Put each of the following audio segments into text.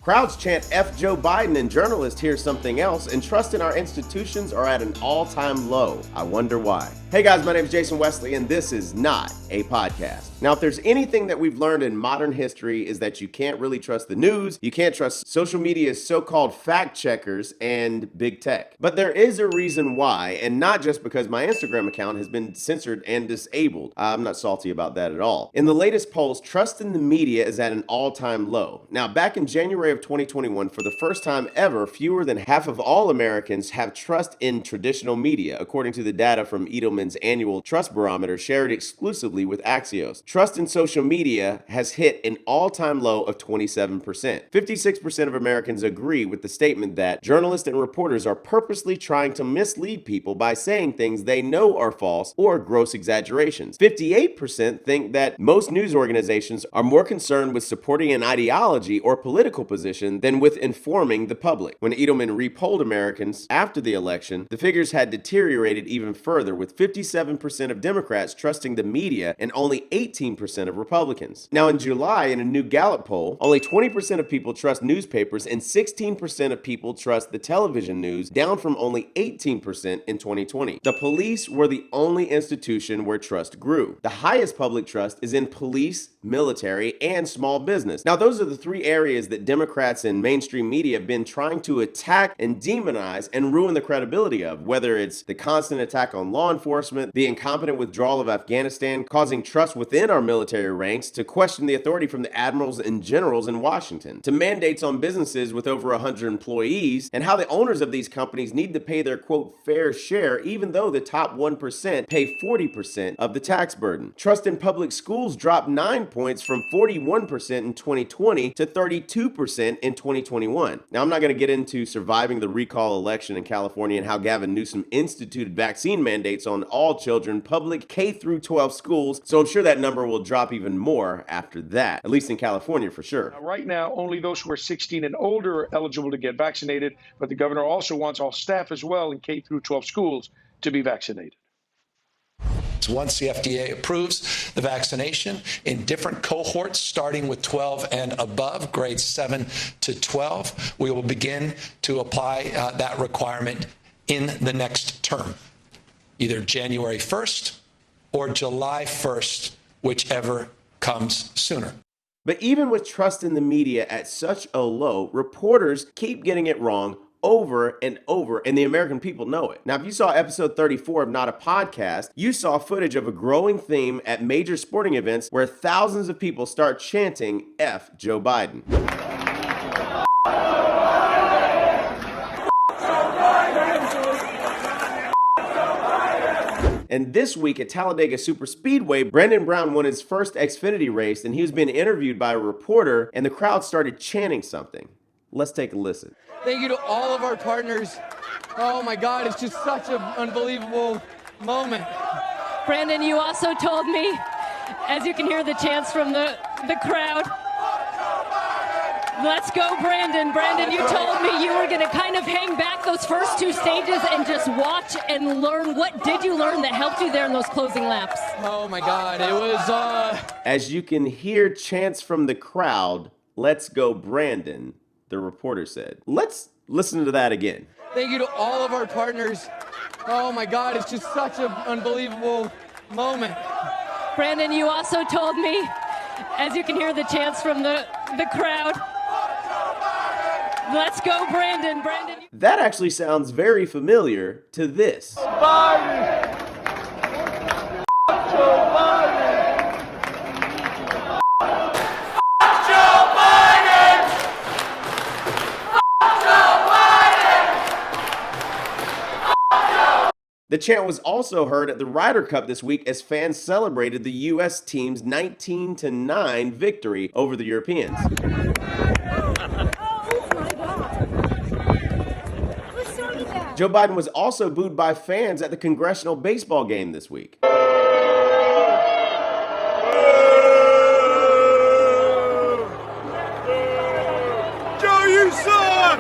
Crowds chant F Joe Biden and journalists hear something else, and trust in our institutions are at an all-time low. I wonder why. Hey guys, my name is Jason Wesley, and this is not a podcast. Now, if there's anything that we've learned in modern history is that you can't really trust the news, you can't trust social media's so-called fact checkers and big tech. But there is a reason why, and not just because my Instagram account has been censored and disabled. I'm not salty about that at all. In the latest polls, trust in the media is at an all-time low. Now, back in January of 2021, for the first time ever, fewer than half of all Americans have trust in traditional media, according to the data from Edelman's annual trust barometer shared exclusively with Axios. Trust in social media has hit an all-time low of 27%. 56% of Americans agree with the statement that journalists and reporters are purposely trying to mislead people by saying things they know are false or gross exaggerations. 58% think that most news organizations are more concerned with supporting an ideology or political position than with informing the public. When Edelman repolled Americans after the election, the figures had deteriorated even further, with 57% of Democrats trusting the media and only 18% of Republicans. Now, in July, in a new Gallup poll, only 20% of people trust newspapers and 16% of people trust the television news, down from only 18% in 2020. The police were the only institution where trust grew. The highest public trust is in police, military, and small business. Now, those are the three areas that Democrats and mainstream media have been trying to attack and demonize and ruin the credibility of, whether it's the constant attack on law enforcement, the incompetent withdrawal of Afghanistan, causing trust within our military ranks, to question the authority from the admirals and generals in Washington, to mandates on businesses with over 100 employees, and how the owners of these companies need to pay their, quote, fair share, even though the top 1% pay 40% of the tax burden. Trust in public schools dropped 9 points from 41% in 2020 to 32% in 2021. Now, I'm not going to get into surviving the recall election in California and how Gavin Newsom instituted vaccine mandates on all children, public K through 12 schools, so I'm sure that number will drop even more after that, at least in California for sure. Right now, only those who are 16 and older are eligible to get vaccinated, but the governor also wants all staff as well in K through 12 schools to be vaccinated. Once the FDA approves the vaccination in different cohorts, starting with 12 and above, grades 7 to 12, we will begin to apply that requirement in the next term, either January 1st or July 1st, whichever comes sooner. But even with trust in the media at such a low, reporters keep getting it wrong over and over, and the American people know it. Now, if you saw episode 34 of Not a Podcast, you saw footage of a growing theme at major sporting events where thousands of people start chanting F Joe Biden. And this week at Talladega Superspeedway, Brandon Brown won his first Xfinity race, and he was being interviewed by a reporter, and the crowd started chanting something. Let's take a listen. Thank you to all of our partners. Oh my God, it's just such an unbelievable moment. Brandon, you also told me, as you can hear the chants from the crowd, let's go, Brandon. Brandon, you told me you were going to kind of hang back those first two stages and just watch and learn. What did you learn that helped you there in those closing laps? Oh my God, it was... As you can hear chants from the crowd, let's go, Brandon, the reporter said. Let's listen to that again. Thank you to all of our partners. Oh my God, it's just such an unbelievable moment. Brandon, you also told me, as you can hear the chants from the crowd, let's go, Brandon. Brandon. That actually sounds very familiar to this. Biden! Joe Biden! The chant was also heard at the Ryder Cup this week as fans celebrated the U.S. team's 19-9 victory over the Europeans. Joe Biden was also booed by fans at the congressional baseball game this week. Joe, you suck!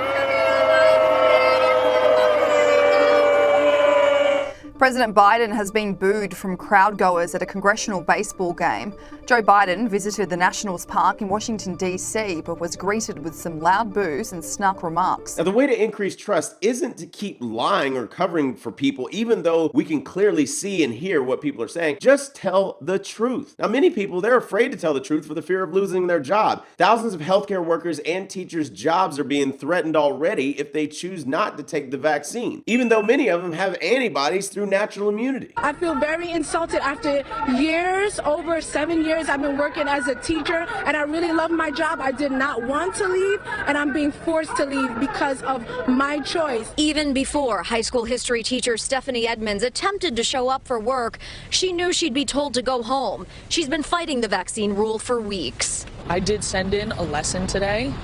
President Biden has been booed from crowdgoers at a congressional baseball game. Joe Biden visited the Nationals Park in Washington, D.C., but was greeted with some loud boos and snark remarks. Now, the way to increase trust isn't to keep lying or covering for people, even though we can clearly see and hear what people are saying. Just tell the truth. Now, many people, they're afraid to tell the truth for the fear of losing their job. Thousands of healthcare workers and teachers' jobs are being threatened already if they choose not to take the vaccine, even though many of them have antibodies through natural immunity. I feel very insulted after years, over 7 years I've been working as a teacher, and I really love my job. I did not want to leave, and I'm being forced to leave because of my choice. Even before high school history teacher Stephanie Edmonds attempted to show up for work, she knew she'd be told to go home. She's been fighting the vaccine rule for weeks. I did send in a lesson today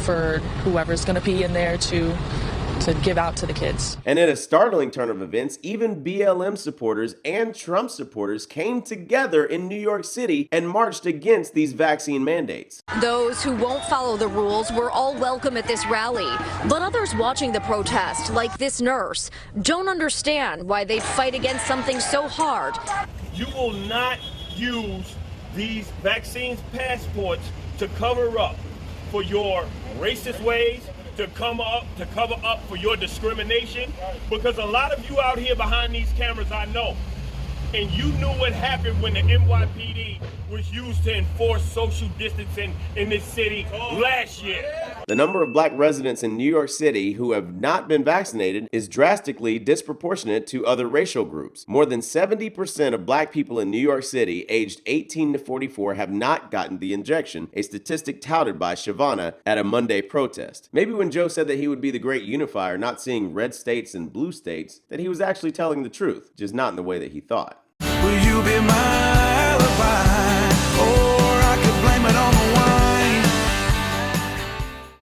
for whoever's going to be in there to give out to the kids. And in a startling turn of events, even BLM supporters and Trump supporters came together in New York City and marched against these vaccine mandates. Those who won't follow the rules were all welcome at this rally, but others watching the protest, like this nurse, don't understand why they fight against something so hard. You will not use these vaccines passports to cover up for your racist ways, to cover up for your discrimination, because a lot of you out here behind these cameras, I know, and you knew what happened when the NYPD was used to enforce social distancing in this city last year. The number of black residents in New York City who have not been vaccinated is drastically disproportionate to other racial groups. More than 70% of black people in New York City aged 18 to 44 have not gotten the injection, a statistic touted by Shavana at a Monday protest. Maybe when Joe said that he would be the great unifier, not seeing red states and blue states, that he was actually telling the truth, just not in the way that he thought. Will you be my alibi? Oh.